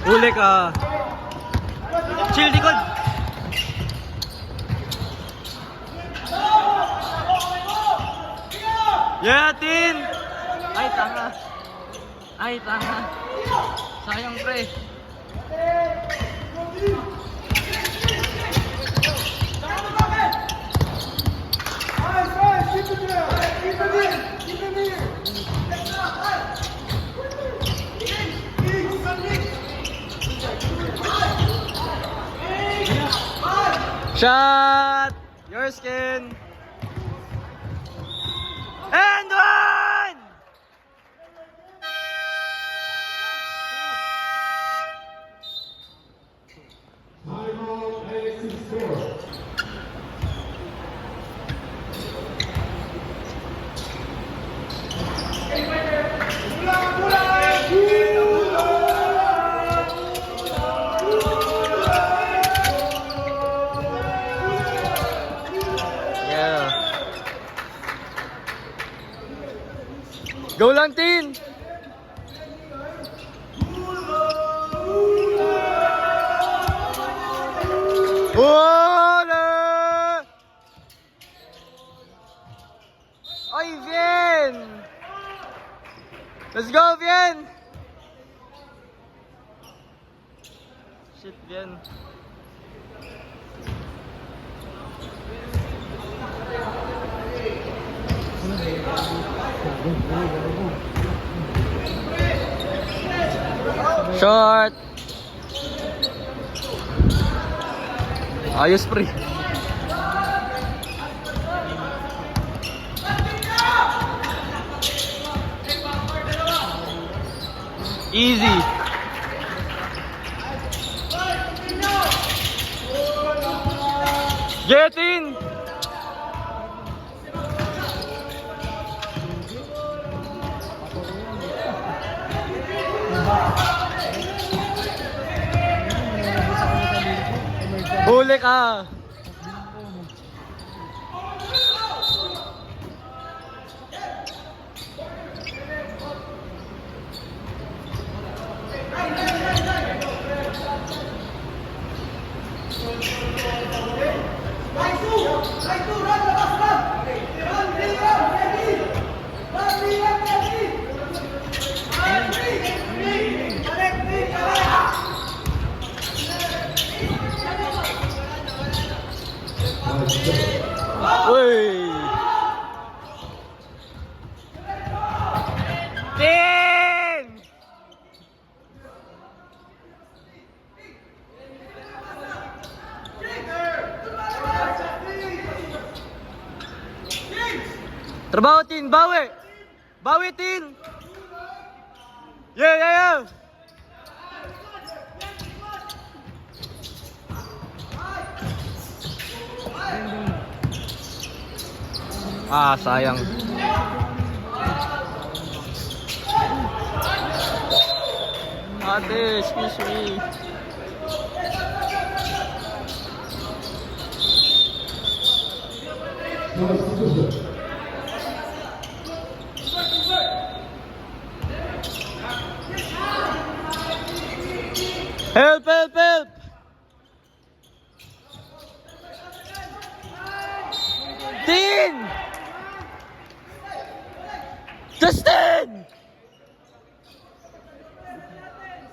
Huli ka. Chill likod. Yatin. Ay tanga. Ay tanga. Sayang pre. Shot! Your skin! And one! Go lang, Tin! Wala! Ay, Vien! Let's go, Vien! Shit, Vien. Short. Ayos pre. Easy. Get in. Huli ka! Uy! Tin! Trabaho, Tin! Bawi! Bawi, Tin! Yeah, yeah, yeah! Ah, sayang. Ate, excuse me. Help, help, help! Tin! Justin!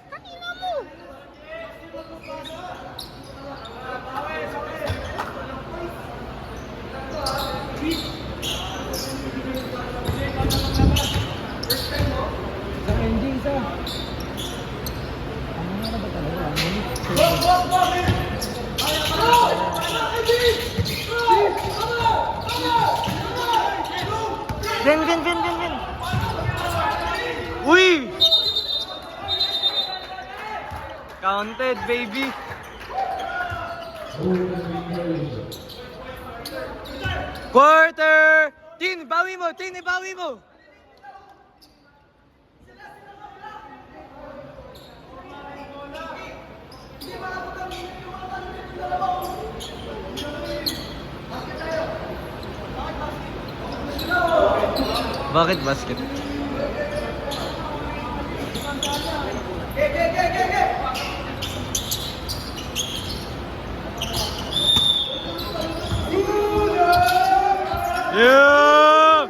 Kanina mo! Sa ending sa. Ano na ba talaga? Vin! Uy! Counted, baby. Quarter! Tin, bawi mo! Tin, ibawi mo! Bakit basket? Yeah!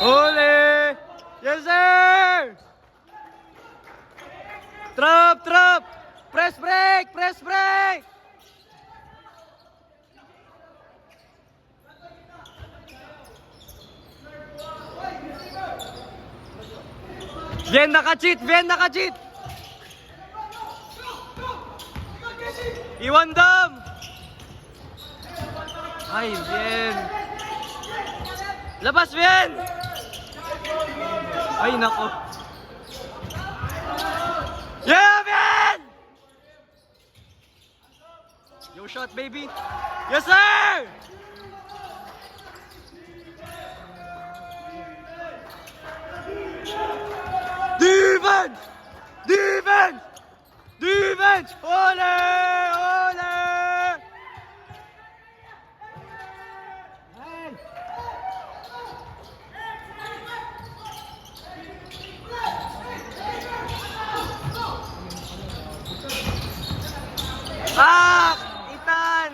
Ole! Yes, sir! Trap, trap! Press break! Press break! Vien naka-cheat! Vien naka-cheat! Iwan dam! Ay, Vien! Labas, Vien! Ay, nako! Yeah, Vien! Yo shot, baby! Yes, sir! Defense! Defense! Defense! Ole! Ole! Ah! Itan!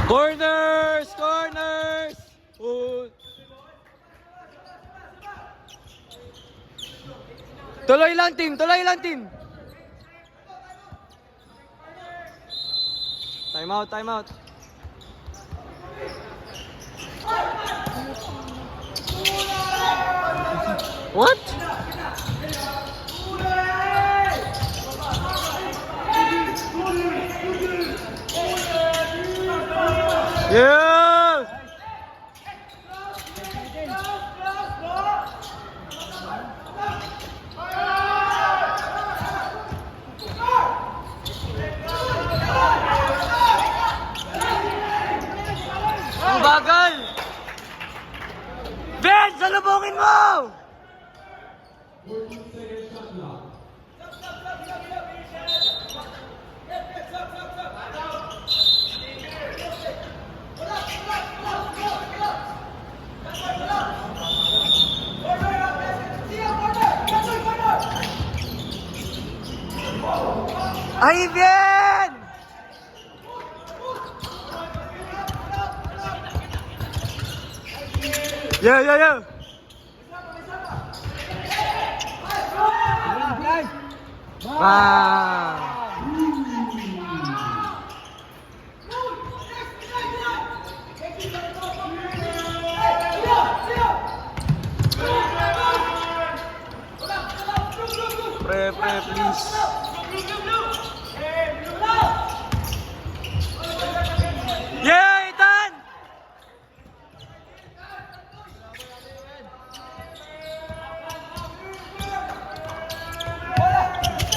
Corners! Corners! Oh. Tuloy lang, team! Tuloy lang, team! Time out, time out. What? Yeah! Ang bagal! Ben, salubungin mo! Ay, Ben! Yeah, yeah, yeah. Wow. Pre, please. Yeah, Ethan!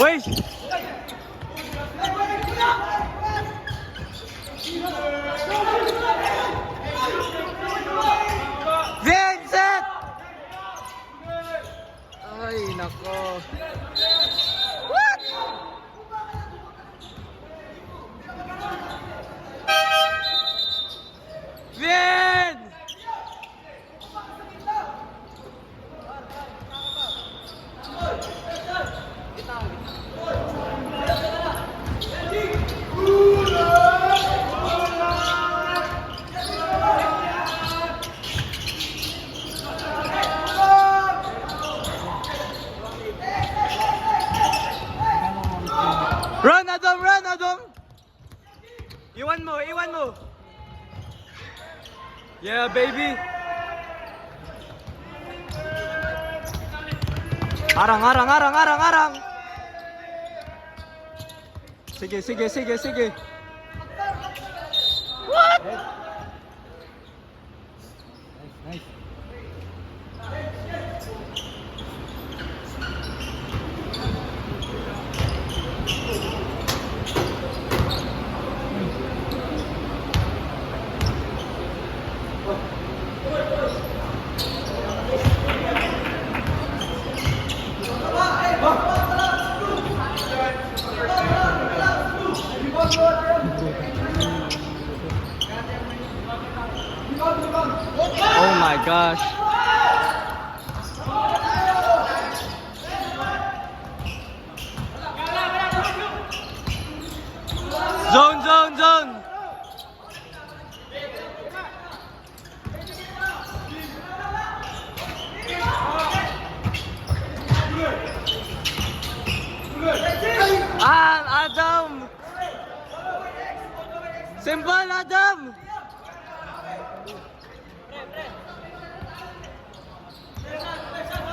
Wait! Vincent! Ay, nako. What? Vin! Run, Adam! Run, Adam! Iwan mo, iwan mo! Yeah, baby! Arang, arang, arang, arang, arang. Sige, sige, sige, sige. What? Nice. Oh my gosh. Zone, zone, zone. Adam. Simple, Adam.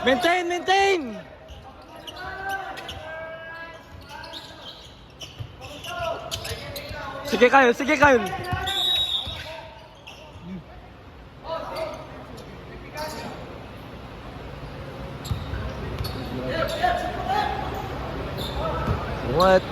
Maintain, maintain. Sige kayo, sige kayo. What?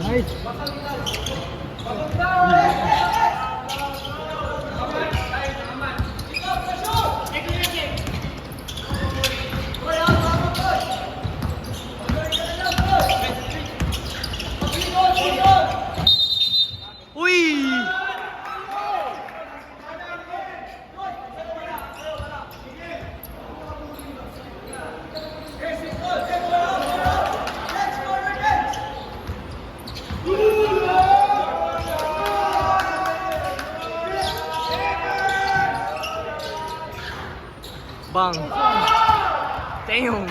Nice. Uy! Bang. Damn.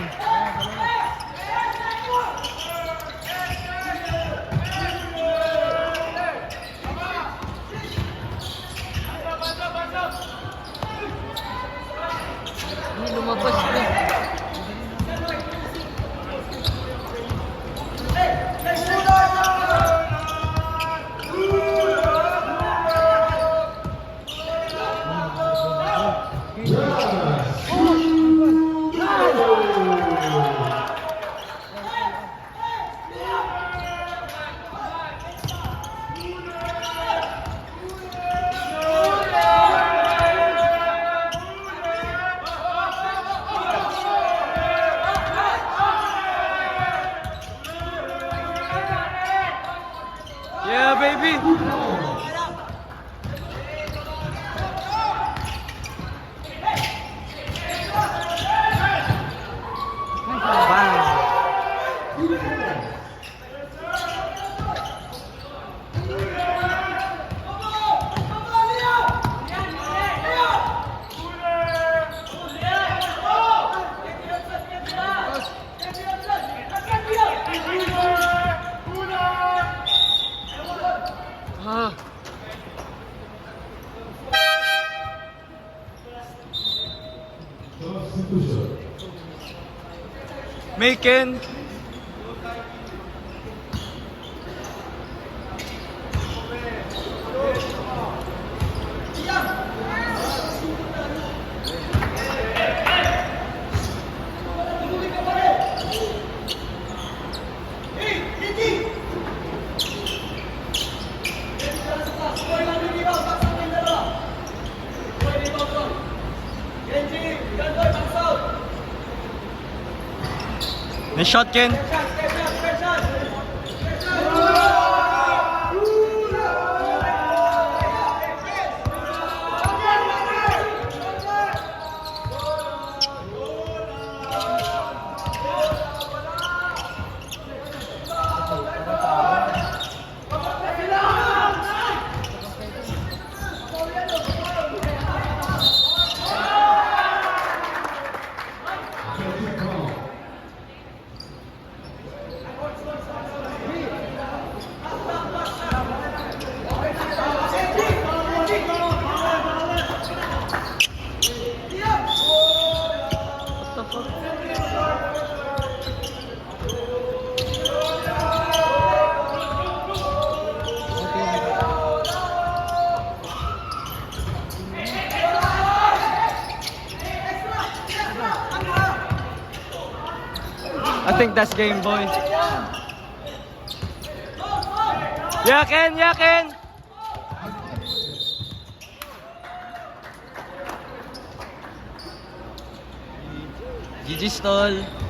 Ini lumabas na. Yeah, baby. Bang. Ah. Macon. Nice shot, Ken. I think that's game, boy. Yeah, Ken, yeah, Ken. GG stall.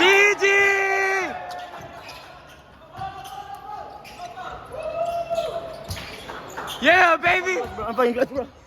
GG! Yeah, baby! Ang pahingkat bro.